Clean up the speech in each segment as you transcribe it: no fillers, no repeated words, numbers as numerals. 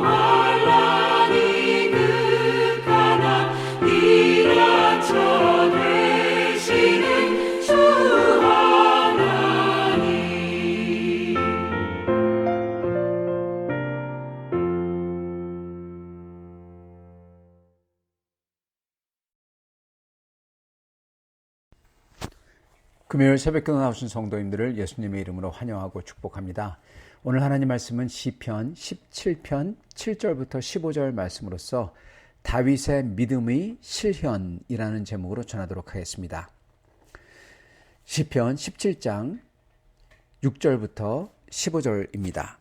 환난이 극하나 이라쳐 되시는 주 하나님. 금요일 새벽기도 나오신 성도님들을 예수님의 이름으로 환영하고 축복합니다. 오늘 하나님 말씀은 시편 17편 7절부터 15절 말씀으로서 다윗의 믿음의 실현이라는 제목으로 전하도록 하겠습니다. 시편 17장 6절부터 15절입니다.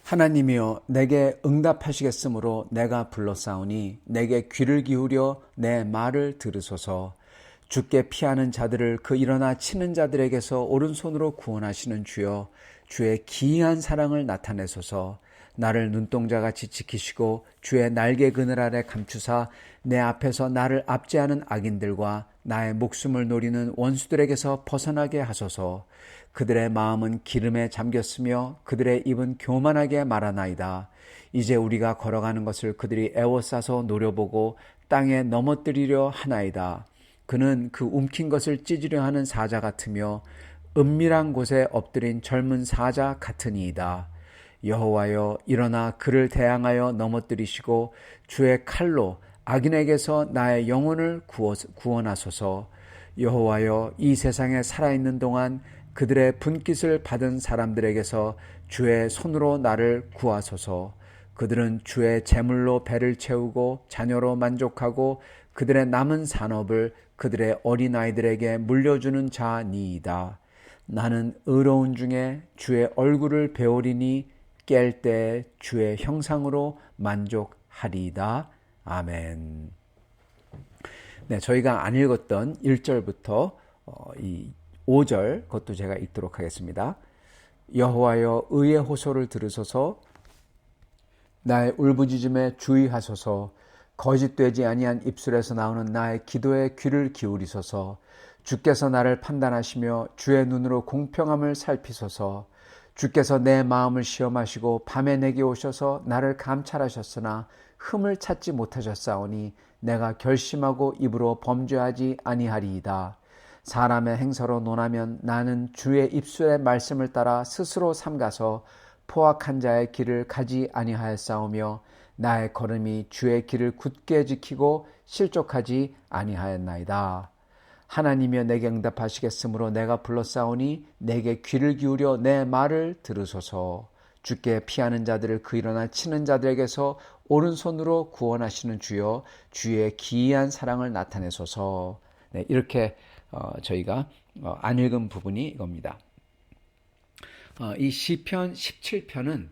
하나님이여 내게 응답하시겠으므로 내가 불렀사오니 내게 귀를 기울여 내 말을 들으소서. 주께 피하는 자들을 그 일어나 치는 자들에게서 오른손으로 구원하시는 주여, 주의 기이한 사랑을 나타내소서. 나를 눈동자같이 지키시고 주의 날개 그늘 아래 감추사 내 앞에서 나를 압제하는 악인들과 나의 목숨을 노리는 원수들에게서 벗어나게 하소서. 그들의 마음은 기름에 잠겼으며 그들의 입은 교만하게 말하나이다. 이제 우리가 걸어가는 것을 그들이 애워싸서 노려보고 땅에 넘어뜨리려 하나이다. 그는 그 움킨 것을 찢으려 하는 사자 같으며 은밀한 곳에 엎드린 젊은 사자 같으니이다. 여호와여 일어나 그를 대항하여 넘어뜨리시고 주의 칼로 악인에게서 나의 영혼을 구원하소서. 여호와여 이 세상에 살아있는 동안 그들의 분깃을 받은 사람들에게서 주의 손으로 나를 구하소서. 그들은 주의 재물로 배를 채우고 자녀로 만족하고 그들의 남은 산업을 그들의 어린아이들에게 물려주는 자니이다. 나는 의로운 중에 주의 얼굴을 배우리니 깰 때 주의 형상으로 만족하리이다. 아멘. 네, 저희가 안 읽었던 1절부터 이 5절 그것도 제가 읽도록 하겠습니다. 여호와여 의의 호소를 들으소서. 나의 울부짖음에 주의하소서. 거짓되지 아니한 입술에서 나오는 나의 기도에 귀를 기울이소서. 주께서 나를 판단하시며 주의 눈으로 공평함을 살피소서. 주께서 내 마음을 시험하시고 밤에 내게 오셔서 나를 감찰하셨으나 흠을 찾지 못하셨사오니 내가 결심하고 입으로 범죄하지 아니하리이다. 사람의 행서로 논하면 나는 주의 입술의 말씀을 따라 스스로 삼가서 포악한 자의 길을 가지 아니하였사오며 나의 걸음이 주의 길을 굳게 지키고 실족하지 아니하였나이다. 하나님이여 내게 응답하시겠으므로 내가 불렀사오니 내게 귀를 기울여 내 말을 들으소서. 주께 피하는 자들을 그 일어나 치는 자들에게서 오른손으로 구원하시는 주여, 주의 기이한 사랑을 나타내소서. 네, 이렇게 저희가 안 읽은 부분이 이겁니다. 이 시편 17편은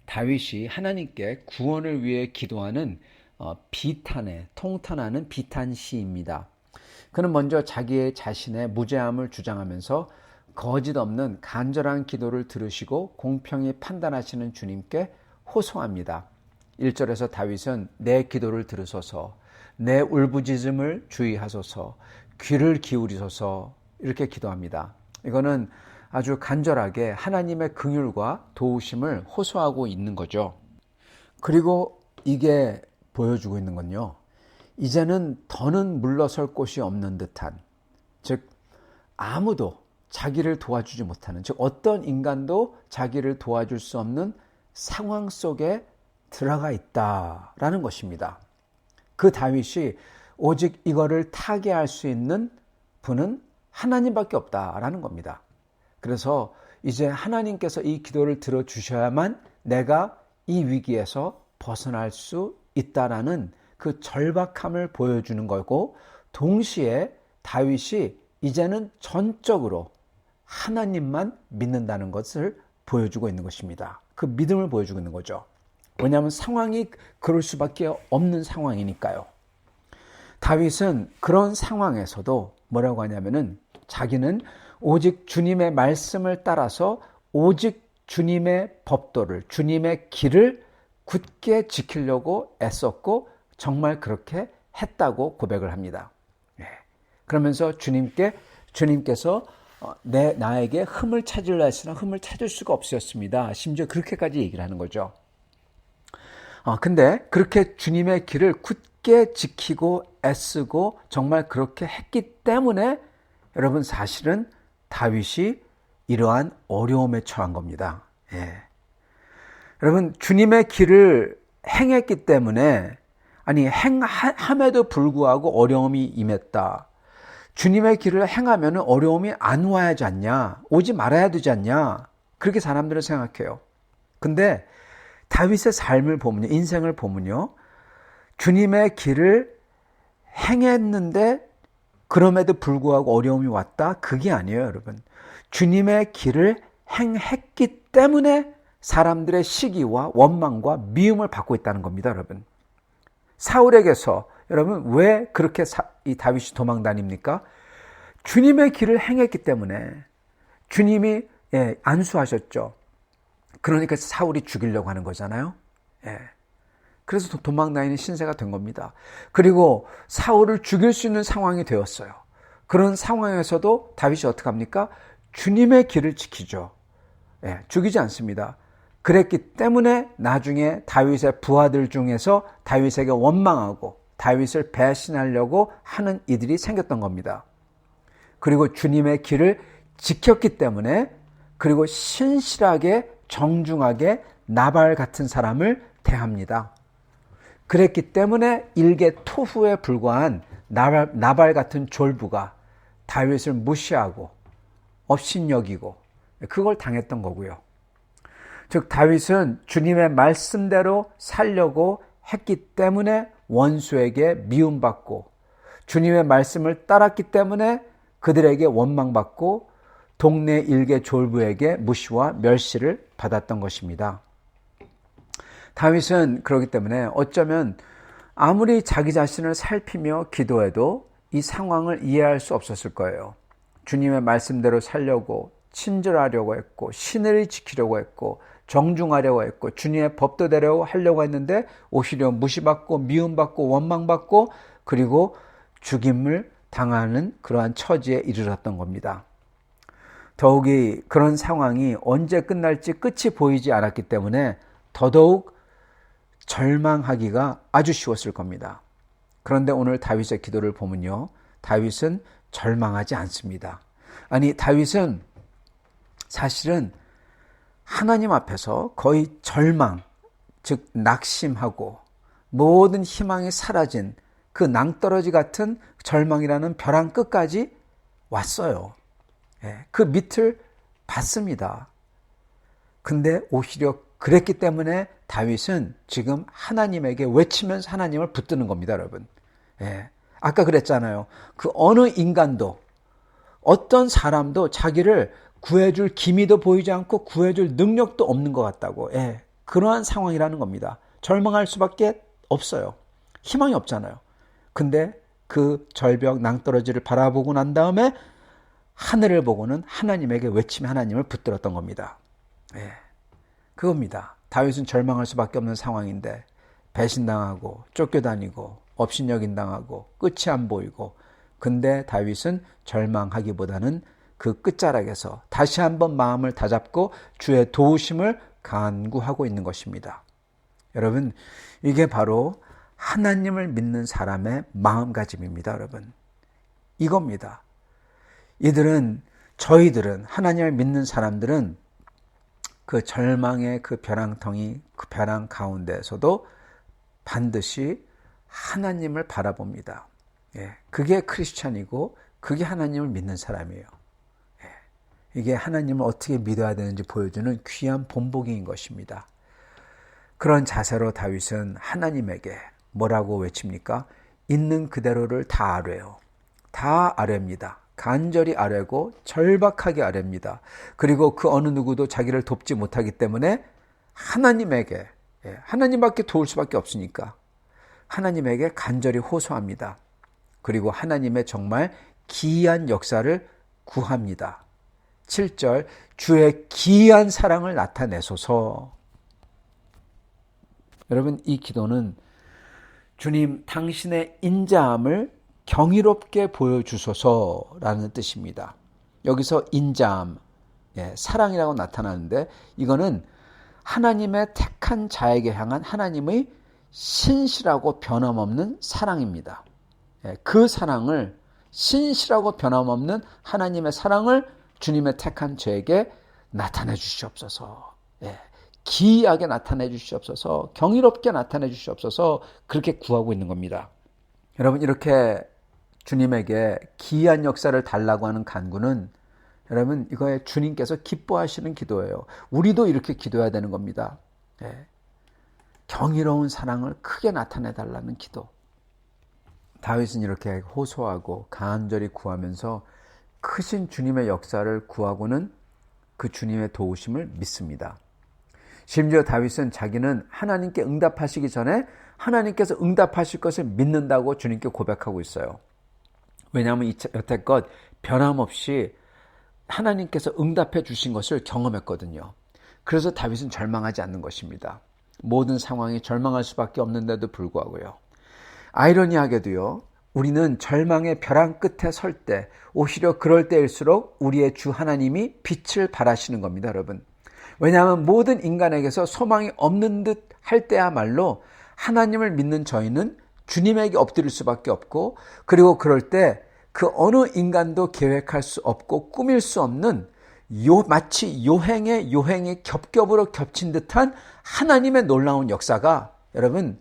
다윗이 하나님께 구원을 위해 기도하는 비탄에 통탄하는 비탄시입니다. 그는 먼저 자기의 자신의 무죄함을 주장하면서 거짓 없는 간절한 기도를 들으시고 공평히 판단하시는 주님께 호소합니다. 1절에서 다윗은 내 기도를 들으소서, 내 울부짖음을 주의하소서, 귀를 기울이소서 이렇게 기도합니다. 이거는 아주 간절하게 하나님의 긍휼과 도우심을 호소하고 있는 거죠. 그리고 이게 보여주고 있는 건요, 이제는 더는 물러설 곳이 없는 듯한, 즉 아무도 자기를 도와주지 못하는, 즉 어떤 인간도 자기를 도와줄 수 없는 상황 속에 들어가 있다라는 것입니다. 그 다윗이 오직 이거를 타개할 수 있는 분은 하나님밖에 없다라는 겁니다. 그래서 이제 하나님께서 이 기도를 들어주셔야만 내가 이 위기에서 벗어날 수 있다라는 그 절박함을 보여주는 거고, 동시에 다윗이 이제는 전적으로 하나님만 믿는다는 것을 보여주고 있는 것입니다. 그 믿음을 보여주고 있는 거죠. 왜냐하면 상황이 그럴 수밖에 없는 상황이니까요. 다윗은 그런 상황에서도 뭐라고 하냐면은 자기는 오직 주님의 말씀을 따라서 오직 주님의 법도를, 주님의 길을 굳게 지키려고 애썼고 정말 그렇게 했다고 고백을 합니다. 그러면서 주님께서 나에게 흠을 찾으려 했으나 흠을 찾을 수가 없었습니다. 심지어 그렇게까지 얘기를 하는 거죠. 근데 그렇게 주님의 길을 굳게 지키고 애쓰고 정말 그렇게 했기 때문에 여러분 사실은 다윗이 이러한 어려움에 처한 겁니다. 예. 여러분 주님의 길을 행했기 때문에 행함에도 불구하고 어려움이 임했다. 주님의 길을 행하면 어려움이 안 와야 하지 않냐? 오지 말아야 되지 않냐? 그렇게 사람들은 생각해요. 근데 다윗의 삶을 보면요, 인생을 보면요, 주님의 길을 행했는데 그럼에도 불구하고 어려움이 왔다? 그게 아니에요, 여러분. 주님의 길을 행했기 때문에 사람들의 시기와 원망과 미움을 받고 있다는 겁니다, 여러분. 사울에게서 여러분 왜 그렇게 이 다윗이 도망 다닙니까? 주님의 길을 행했기 때문에 주님이 안수하셨죠. 그러니까 사울이 죽이려고 하는 거잖아요. 그래서 도망 다니는 신세가 된 겁니다. 그리고 사울을 죽일 수 있는 상황이 되었어요. 그런 상황에서도 다윗이 어떻게 합니까? 주님의 길을 지키죠. 죽이지 않습니다. 그랬기 때문에 나중에 다윗의 부하들 중에서 다윗에게 원망하고 다윗을 배신하려고 하는 이들이 생겼던 겁니다. 그리고 주님의 길을 지켰기 때문에 그리고 신실하게 정중하게 나발 같은 사람을 대합니다. 그랬기 때문에 일개 토후에 불과한 나발 같은 졸부가 다윗을 무시하고 업신여기고 그걸 당했던 거고요. 즉 다윗은 주님의 말씀대로 살려고 했기 때문에 원수에게 미움받고 주님의 말씀을 따랐기 때문에 그들에게 원망받고 동네 일개 졸부에게 무시와 멸시를 받았던 것입니다. 다윗은 그렇기 때문에 어쩌면 아무리 자기 자신을 살피며 기도해도 이 상황을 이해할 수 없었을 거예요. 주님의 말씀대로 살려고 친절하려고 했고 신을 지키려고 했고 정중하려고 했고 주님의 법도대로 하려고 했는데 오히려 무시받고 미움받고 원망받고 그리고 죽임을 당하는 그러한 처지에 이르렀던 겁니다. 더욱이 그런 상황이 언제 끝날지 끝이 보이지 않았기 때문에 더더욱 절망하기가 아주 쉬웠을 겁니다. 그런데 오늘 다윗의 기도를 보면요, 다윗은 절망하지 않습니다. 다윗은 사실은 하나님 앞에서 거의 절망, 즉 낙심하고 모든 희망이 사라진 그 낭떠러지 같은 절망이라는 벼랑 끝까지 왔어요. 그 밑을 봤습니다. 근데 오히려 그랬기 때문에 다윗은 지금 하나님에게 외치면서 하나님을 붙드는 겁니다, 여러분. 아까 그랬잖아요. 그 어느 인간도 어떤 사람도 자기를 구해줄 기미도 보이지 않고 구해줄 능력도 없는 것 같다고. 그러한 상황이라는 겁니다. 절망할 수밖에 없어요. 희망이 없잖아요. 근데 그 절벽 낭떠러지를 바라보고 난 다음에 하늘을 보고는 하나님에게 외치며 하나님을 붙들었던 겁니다. 그겁니다. 다윗은 절망할 수밖에 없는 상황인데 배신당하고 쫓겨다니고 업신여김당하고 끝이 안 보이고 근데 다윗은 절망하기보다는 그 끝자락에서 다시 한번 마음을 다잡고 주의 도우심을 간구하고 있는 것입니다. 여러분, 이게 바로 하나님을 믿는 사람의 마음가짐입니다. 여러분, 이겁니다. 저희들은 하나님을 믿는 사람들은 그 절망의 그 벼랑텅이 그 벼랑 가운데에서도 반드시 하나님을 바라봅니다. 그게 크리스찬이고 그게 하나님을 믿는 사람이에요. 이게 하나님을 어떻게 믿어야 되는지 보여주는 귀한 본보기인 것입니다. 그런 자세로 다윗은 하나님에게 뭐라고 외칩니까? 있는 그대로를 다 아뢰요. 다 아뢰입니다. 간절히 아뢰고 절박하게 아뢰입니다. 그리고 그 어느 누구도 자기를 돕지 못하기 때문에 하나님에게, 하나님밖에 도울 수밖에 없으니까 하나님에게 간절히 호소합니다. 그리고 하나님의 정말 기이한 역사를 구합니다. 7절, 주의 기이한 사랑을 나타내소서. 여러분, 이 기도는 주님 당신의 인자함을 경이롭게 보여주소서라는 뜻입니다. 여기서 인자함, 사랑이라고 나타나는데 이거는 하나님의 택한 자에게 향한 하나님의 신실하고 변함없는 사랑입니다. 그 사랑을, 신실하고 변함없는 하나님의 사랑을 주님의 택한 저에게 나타내 주시옵소서. 기이하게 나타내 주시옵소서. 경이롭게 나타내 주시옵소서. 그렇게 구하고 있는 겁니다. 여러분, 이렇게 주님에게 기이한 역사를 달라고 하는 간구는 여러분, 이거에 주님께서 기뻐하시는 기도예요. 우리도 이렇게 기도해야 되는 겁니다. 경이로운 사랑을 크게 나타내 달라는 기도. 다윗은 이렇게 호소하고 간절히 구하면서 크신 주님의 역사를 구하고는 그 주님의 도우심을 믿습니다. 심지어 다윗은 자기는 하나님께 응답하시기 전에 하나님께서 응답하실 것을 믿는다고 주님께 고백하고 있어요. 왜냐하면 여태껏 변함없이 하나님께서 응답해 주신 것을 경험했거든요. 그래서 다윗은 절망하지 않는 것입니다. 모든 상황이 절망할 수밖에 없는데도 불구하고요. 아이러니하게도요, 우리는 절망의 벼랑 끝에 설 때, 오히려 그럴 때일수록 우리의 주 하나님이 빛을 발하시는 겁니다, 여러분. 왜냐하면 모든 인간에게서 소망이 없는 듯 할 때야말로 하나님을 믿는 저희는 주님에게 엎드릴 수밖에 없고, 그리고 그럴 때 그 어느 인간도 계획할 수 없고 꾸밀 수 없는 마치 요행이 겹겹으로 겹친 듯한 하나님의 놀라운 역사가 여러분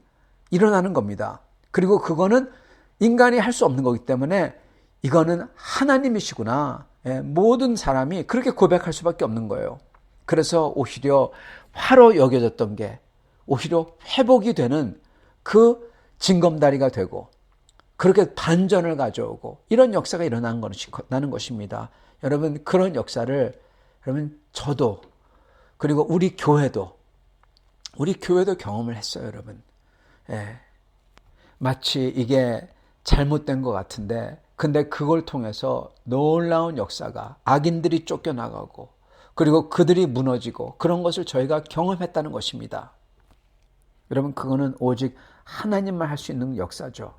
일어나는 겁니다. 그리고 그거는 인간이 할 수 없는 거기 때문에 이거는 하나님이시구나. 모든 사람이 그렇게 고백할 수밖에 없는 거예요. 그래서 오히려 화로 여겨졌던 게 오히려 회복이 되는 그 징검다리가 되고 그렇게 반전을 가져오고 이런 역사가 일어나는 것입니다. 여러분, 그런 역사를 여러분 저도 그리고 우리 교회도 경험을 했어요, 여러분. 마치 이게 잘못된 것 같은데 근데 그걸 통해서 놀라운 역사가 악인들이 쫓겨나가고 그리고 그들이 무너지고 그런 것을 저희가 경험했다는 것입니다. 여러분, 그거는 오직 하나님만 할 수 있는 역사죠.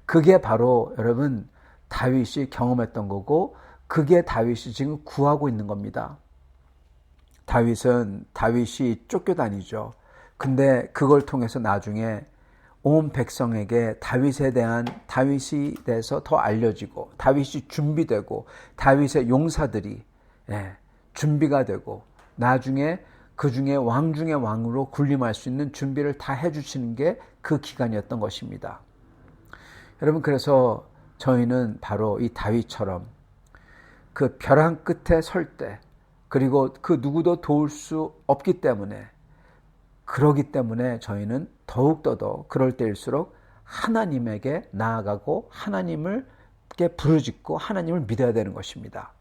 그게 바로 여러분 다윗이 경험했던 거고 그게 다윗이 지금 구하고 있는 겁니다. 다윗이 쫓겨다니죠. 근데 그걸 통해서 나중에 온 백성에게 다윗에 대해서 더 알려지고 다윗이 준비되고 다윗의 용사들이 준비가 되고 나중에 그 중에 왕 중의 왕으로 군림할 수 있는 준비를 다 해주시는 게 그 기간이었던 것입니다. 여러분, 그래서 저희는 바로 이 다윗처럼 그 벼랑 끝에 설 때 그리고 그 누구도 도울 수 없기 때문에 그러기 때문에 저희는 더욱더 그럴 때일수록 하나님에게 나아가고 하나님께 부르짖고 하나님을 믿어야 되는 것입니다.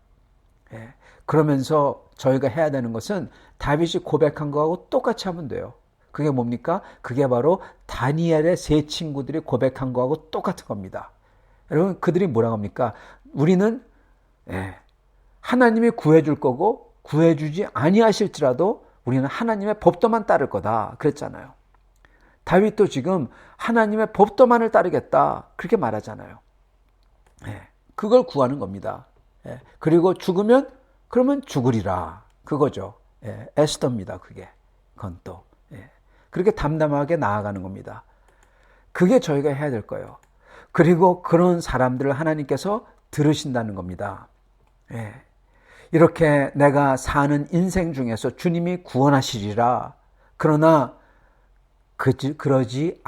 그러면서 저희가 해야 되는 것은 다윗이 고백한 거하고 똑같이 하면 돼요. 그게 뭡니까? 그게 바로 다니엘의 세 친구들이 고백한 거하고 똑같은 겁니다. 여러분, 그들이 뭐라고 합니까? 우리는 하나님이 구해줄 거고 구해주지 아니하실지라도 우리는 하나님의 법도만 따를 거다 그랬잖아요. 다윗도 지금 하나님의 법도만을 따르겠다 그렇게 말하잖아요. 그걸 구하는 겁니다. 그리고 죽으면 그러면 죽으리라 그거죠. 에스더입니다. 그건 또 그렇게 담담하게 나아가는 겁니다. 그게 저희가 해야 될 거예요. 그리고 그런 사람들을 하나님께서 들으신다는 겁니다. 이렇게 내가 사는 인생 중에서 주님이 구원하시리라. 그러나 그러지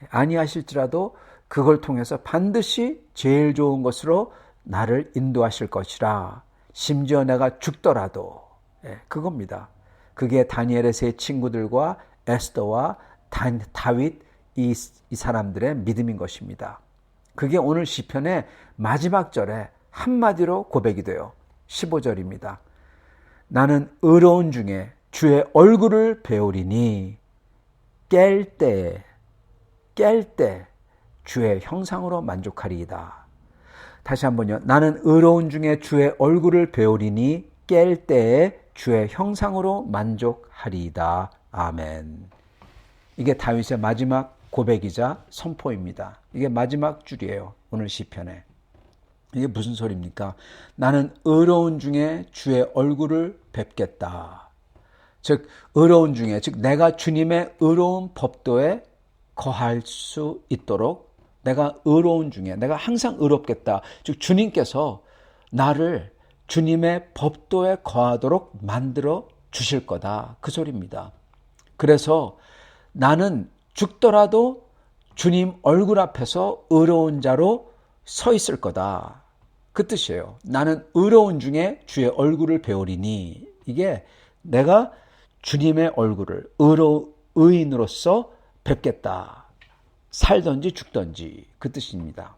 아니하실지라도 그걸 통해서 반드시 제일 좋은 것으로 나를 인도하실 것이라. 심지어 내가 죽더라도 그겁니다. 그게 다니엘의 세 친구들과 에스더와 다윗 이 사람들의 믿음인 것입니다. 그게 오늘 시편의 마지막 절에 한마디로 고백이 돼요. 15절입니다. 나는 의로운 중에 주의 얼굴을 배우리니 깰 때 주의 형상으로 만족하리이다. 다시 한번요. 나는 의로운 중에 주의 얼굴을 배우리니 깰 때에 주의 형상으로 만족하리이다. 아멘. 이게 다윗의 마지막 고백이자 선포입니다. 이게 마지막 줄이에요. 오늘 시편에. 이게 무슨 소리입니까? 나는 의로운 중에 주의 얼굴을 뵙겠다. 즉 의로운 중에, 즉 내가 주님의 의로운 법도에 거할 수 있도록 내가 의로운 중에 내가 항상 의롭겠다. 즉 주님께서 나를 주님의 법도에 거하도록 만들어 주실 거다. 그 소리입니다. 그래서 나는 죽더라도 주님 얼굴 앞에서 의로운 자로 서 있을 거다. 그 뜻이에요. 나는 의로운 중에 주의 얼굴을 배우리니, 이게 내가 주님의 얼굴을 의인으로서 뵙겠다. 살든지 죽든지 그 뜻입니다.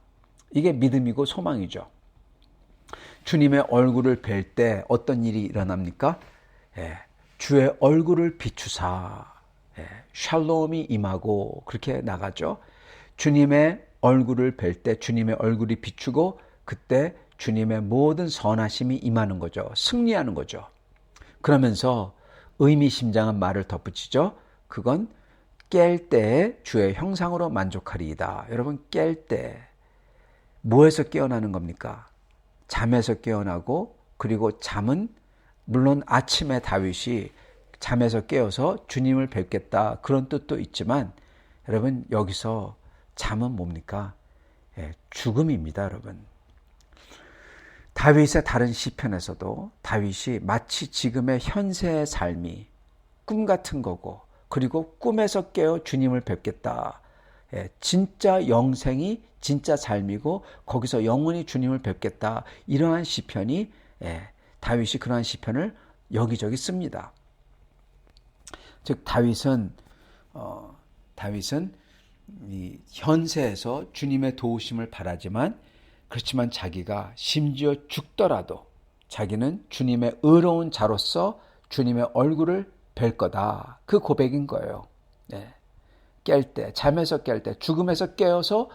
이게 믿음이고 소망이죠. 주님의 얼굴을 뵐 때 어떤 일이 일어납니까? 주의 얼굴을 비추사 샬롬이 임하고 그렇게 나가죠. 주님의 얼굴을 뵐 때 주님의 얼굴이 비추고 그때 주님의 모든 선하심이 임하는 거죠. 승리하는 거죠. 그러면서 의미심장한 말을 덧붙이죠. 그건 깰 때에 주의 형상으로 만족하리이다. 여러분, 깰 때 뭐에서 깨어나는 겁니까? 잠에서 깨어나고, 그리고 잠은 물론 아침에 다윗이 잠에서 깨어서 주님을 뵙겠다 그런 뜻도 있지만, 여러분 여기서 잠은 뭡니까? 죽음입니다. 여러분, 다윗의 다른 시편에서도 다윗이 마치 지금의 현세의 삶이 꿈 같은 거고, 그리고 꿈에서 깨어 주님을 뵙겠다. 진짜 영생이 진짜 삶이고 거기서 영원히 주님을 뵙겠다. 이러한 시편이, 다윗이 그러한 시편을 여기저기 씁니다. 즉 다윗은 이 현세에서 주님의 도우심을 바라지만, 그렇지만 자기가 심지어 죽더라도 자기는 주님의 의로운 자로서 주님의 얼굴을 뵐 거다. 그 고백인 거예요. 깰 때, 잠에서 깰 때, 죽음에서 깨어서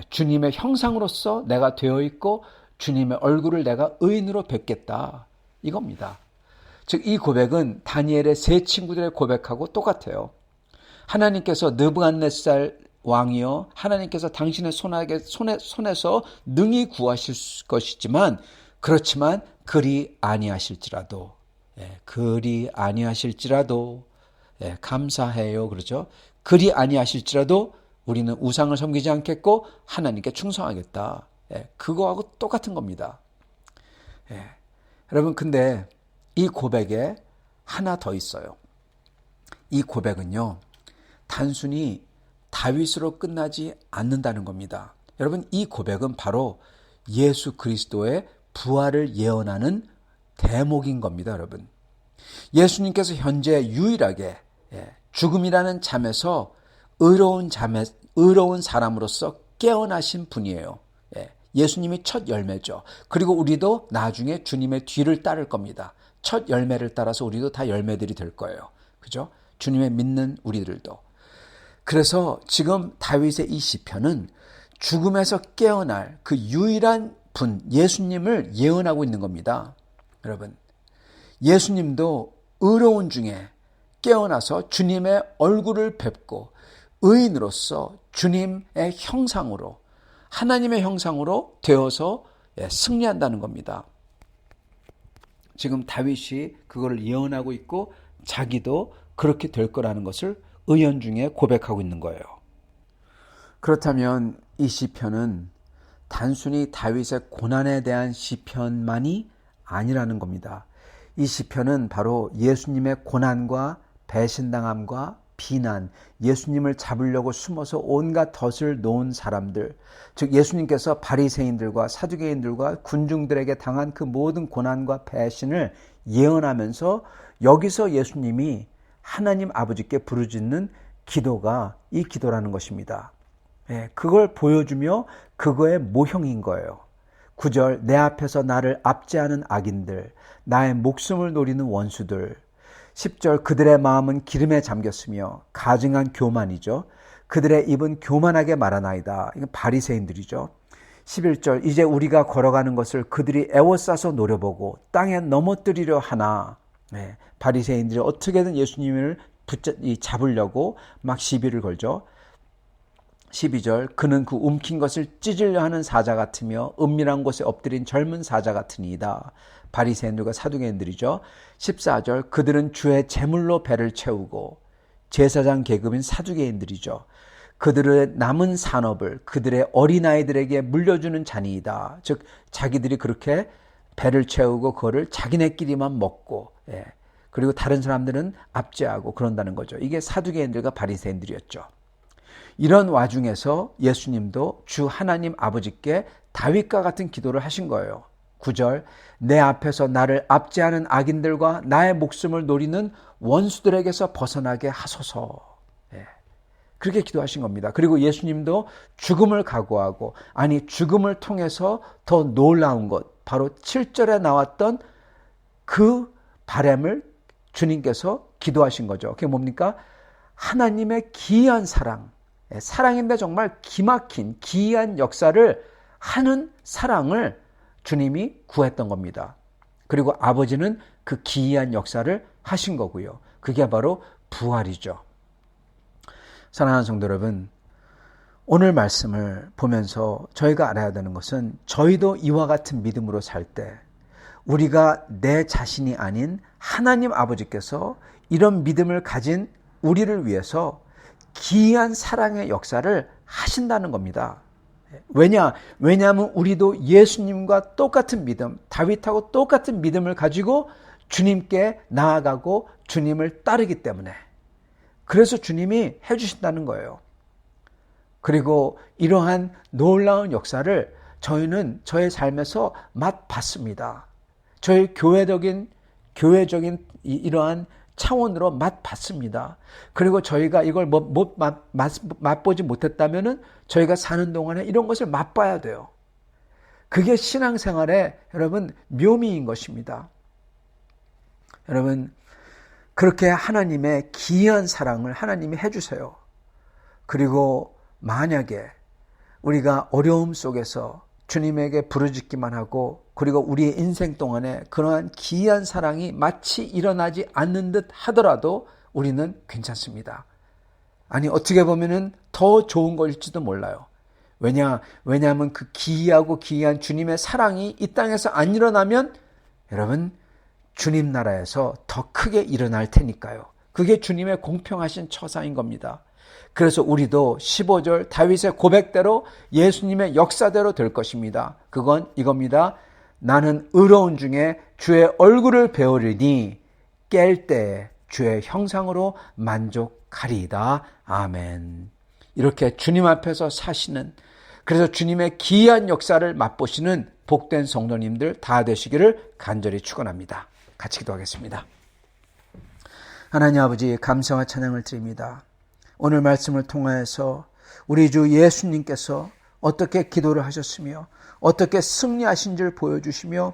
주님의 형상으로서 내가 되어 있고 주님의 얼굴을 내가 의인으로 뵙겠다. 이겁니다. 즉 이 고백은 다니엘의 세 친구들의 고백하고 똑같아요. 하나님께서 느부갓네살 왕이여, 하나님께서 당신의 손에서 능히 구하실 것이지만, 그렇지만 그리 아니하실지라도, 감사해요. 그러죠. 그리 아니하실지라도 우리는 우상을 섬기지 않겠고 하나님께 충성하겠다. 그거하고 똑같은 겁니다. 여러분, 근데 이 고백에 하나 더 있어요. 이 고백은요, 단순히 다윗으로 끝나지 않는다는 겁니다. 여러분, 이 고백은 바로 예수 그리스도의 부활을 예언하는 대목인 겁니다. 여러분, 예수님께서 현재 유일하게 죽음이라는 잠에서 의로운 사람으로서 깨어나신 분이에요. 예수님이 첫 열매죠. 그리고 우리도 나중에 주님의 뒤를 따를 겁니다. 첫 열매를 따라서 우리도 다 열매들이 될 거예요. 그죠? 주님의 믿는 우리들도. 그래서 지금 다윗의 이 시편은 죽음에서 깨어날 그 유일한 분, 예수님을 예언하고 있는 겁니다. 여러분, 예수님도 의로운 중에 깨어나서 주님의 얼굴을 뵙고 의인으로서 주님의 형상으로, 하나님의 형상으로 되어서 승리한다는 겁니다. 지금 다윗이 그걸 예언하고 있고 자기도 그렇게 될 거라는 것을 의연 중에 고백하고 있는 거예요. 그렇다면 이 시편은 단순히 다윗의 고난에 대한 시편만이 아니라는 겁니다. 이 시편은 바로 예수님의 고난과 배신당함과 비난, 예수님을 잡으려고 숨어서 온갖 덫을 놓은 사람들, 즉 예수님께서 바리새인들과 사두개인들과 군중들에게 당한 그 모든 고난과 배신을 예언하면서 여기서 예수님이 하나님 아버지께 부르짖는 기도가 이 기도라는 것입니다. 그걸 보여주며 그거의 모형인 거예요. 9절, 내 앞에서 나를 압제하는 악인들, 나의 목숨을 노리는 원수들. 10절, 그들의 마음은 기름에 잠겼으며 가증한 교만이죠. 그들의 입은 교만하게 말하나이다. 이건 바리새인들이죠. 11절, 이제 우리가 걸어가는 것을 그들이 애워싸서 노려보고 땅에 넘어뜨리려 하나. 바리새인들이 어떻게든 예수님을 잡으려고 막 시비를 걸죠. 12절 그는 그 움킨 것을 찢으려 하는 사자 같으며 은밀한 곳에 엎드린 젊은 사자 같으니이다. 바리새인들과 사두개인들이죠. 14절 그들은 주의 제물로 배를 채우고 제사장 계급인 사두개인들이죠. 그들의 남은 산업을 그들의 어린아이들에게 물려주는 자니이다. 즉 자기들이 그렇게 배를 채우고 그거를 자기네끼리만 먹고 그리고 다른 사람들은 압제하고 그런다는 거죠. 이게 사두개인들과 바리새인들이었죠. 이런 와중에서 예수님도 주 하나님 아버지께 다윗과 같은 기도를 하신 거예요. 9절 내 앞에서 나를 압제하는 악인들과 나의 목숨을 노리는 원수들에게서 벗어나게 하소서. 그렇게 기도하신 겁니다. 그리고 예수님도 죽음을 각오하고 죽음을 통해서 더 놀라운 것 바로 7절에 나왔던 그 바람을 주님께서 기도하신 거죠. 그게 뭡니까? 하나님의 기이한 사랑인데 정말 기막힌 기이한 역사를 하는 사랑을 주님이 구했던 겁니다. 그리고 아버지는 그 기이한 역사를 하신 거고요. 그게 바로 부활이죠. 사랑하는 성도 여러분, 오늘 말씀을 보면서 저희가 알아야 되는 것은 저희도 이와 같은 믿음으로 살 때 우리가 내 자신이 아닌 하나님 아버지께서 이런 믿음을 가진 우리를 위해서 기이한 사랑의 역사를 하신다는 겁니다. 왜냐하면 우리도 예수님과 똑같은 믿음, 다윗하고 똑같은 믿음을 가지고 주님께 나아가고 주님을 따르기 때문에 그래서 주님이 해주신다는 거예요. 그리고 이러한 놀라운 역사를 저희는 저의 삶에서 맛봤습니다. 저희 교회적인 이러한 차원으로 맛봤습니다. 그리고 저희가 이걸 맛보지 못했다면은 저희가 사는 동안에 이런 것을 맛봐야 돼요. 그게 신앙생활의 여러분 묘미인 것입니다. 여러분 그렇게 하나님의 기이한 사랑을 하나님이 해주세요. 그리고 만약에 우리가 어려움 속에서 주님에게 부르짖기만 하고 그리고 우리의 인생 동안에 그러한 기이한 사랑이 마치 일어나지 않는 듯 하더라도 우리는 괜찮습니다. 어떻게 보면은 더 좋은 것일지도 몰라요. 왜냐하면 그 기이하고 기이한 주님의 사랑이 이 땅에서 안 일어나면 여러분 주님 나라에서 더 크게 일어날 테니까요. 그게 주님의 공평하신 처사인 겁니다. 그래서 우리도 15절 다윗의 고백대로 예수님의 역사대로 될 것입니다. 그건 이겁니다. 나는 의로운 중에 주의 얼굴을 배우리니 깰 때에 주의 형상으로 만족하리이다. 아멘. 이렇게 주님 앞에서 사시는 그래서 주님의 기이한 역사를 맛보시는 복된 성도님들 다 되시기를 간절히 축원합니다. 같이 기도하겠습니다. 하나님 아버지 감사와 찬양을 드립니다. 오늘 말씀을 통하여서 우리 주 예수님께서 어떻게 기도를 하셨으며 어떻게 승리하신 줄 보여주시며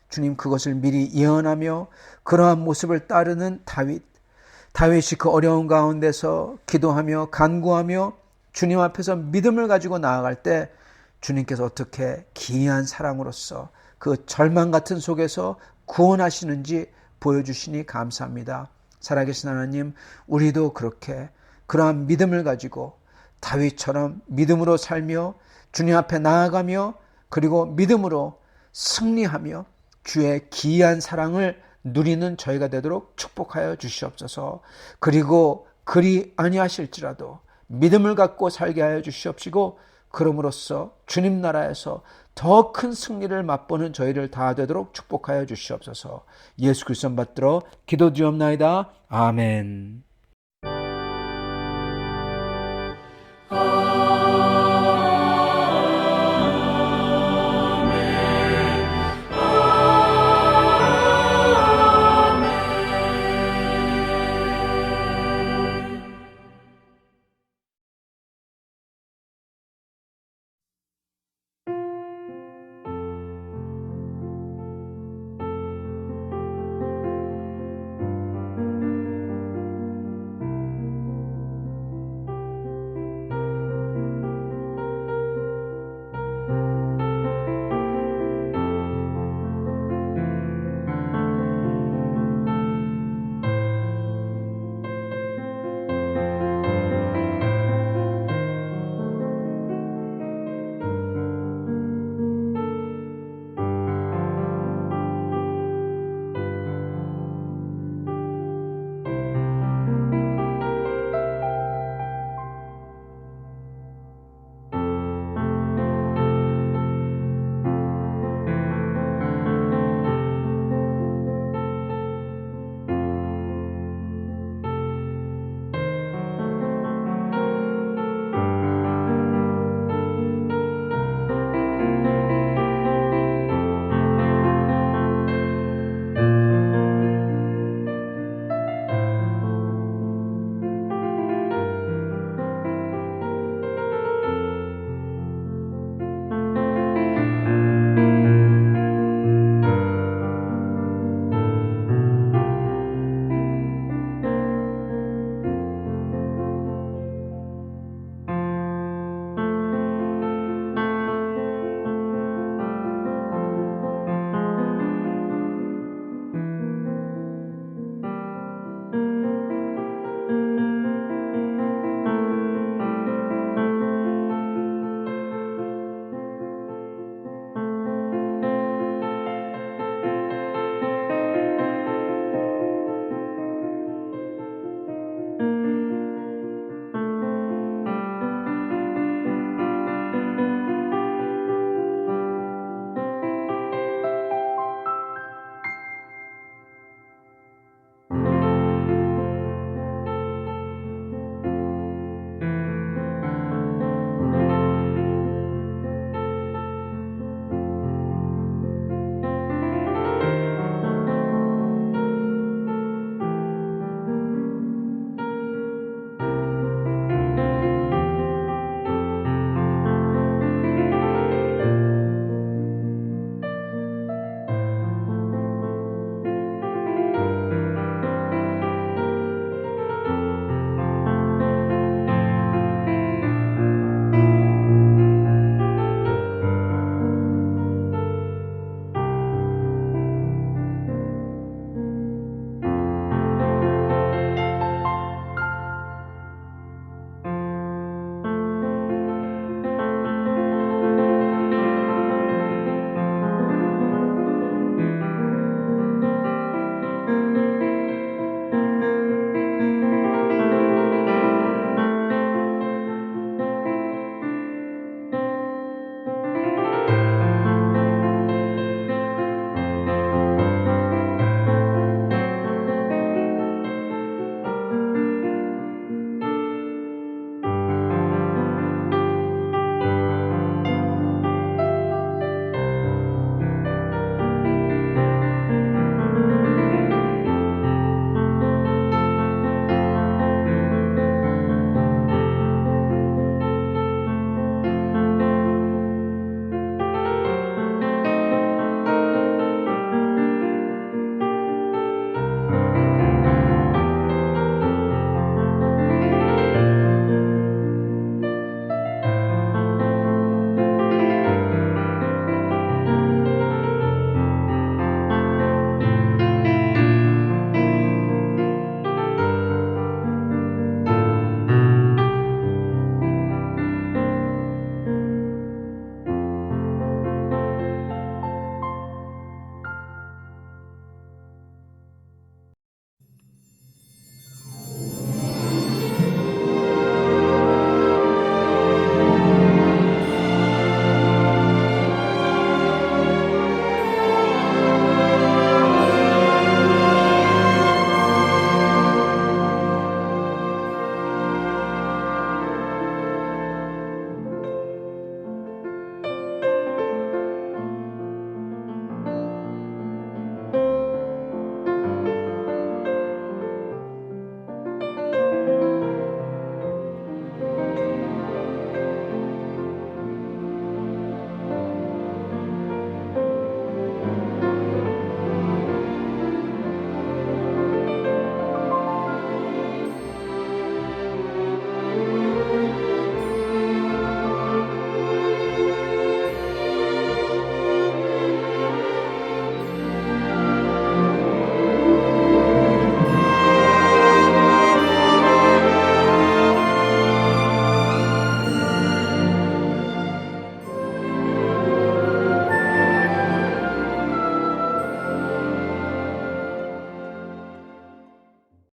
주님 그것을 미리 예언하며 그러한 모습을 따르는 다윗이 그 어려운 가운데서 기도하며 간구하며 주님 앞에서 믿음을 가지고 나아갈 때 주님께서 어떻게 기이한 사랑으로서 그 절망 같은 속에서 구원하시는지 보여주시니 감사합니다. 살아계신 하나님, 우리도 그렇게 그러한 믿음을 가지고 다윗처럼 믿음으로 살며 주님 앞에 나아가며 그리고 믿음으로 승리하며 주의 기이한 사랑을 누리는 저희가 되도록 축복하여 주시옵소서. 그리고 그리 아니하실지라도 믿음을 갖고 살게 하여 주시옵시고 그럼으로써 주님 나라에서 더 큰 승리를 맛보는 저희를 다 되도록 축복하여 주시옵소서. 예수 그리스도 받들어 기도드리옵나이다. 아멘.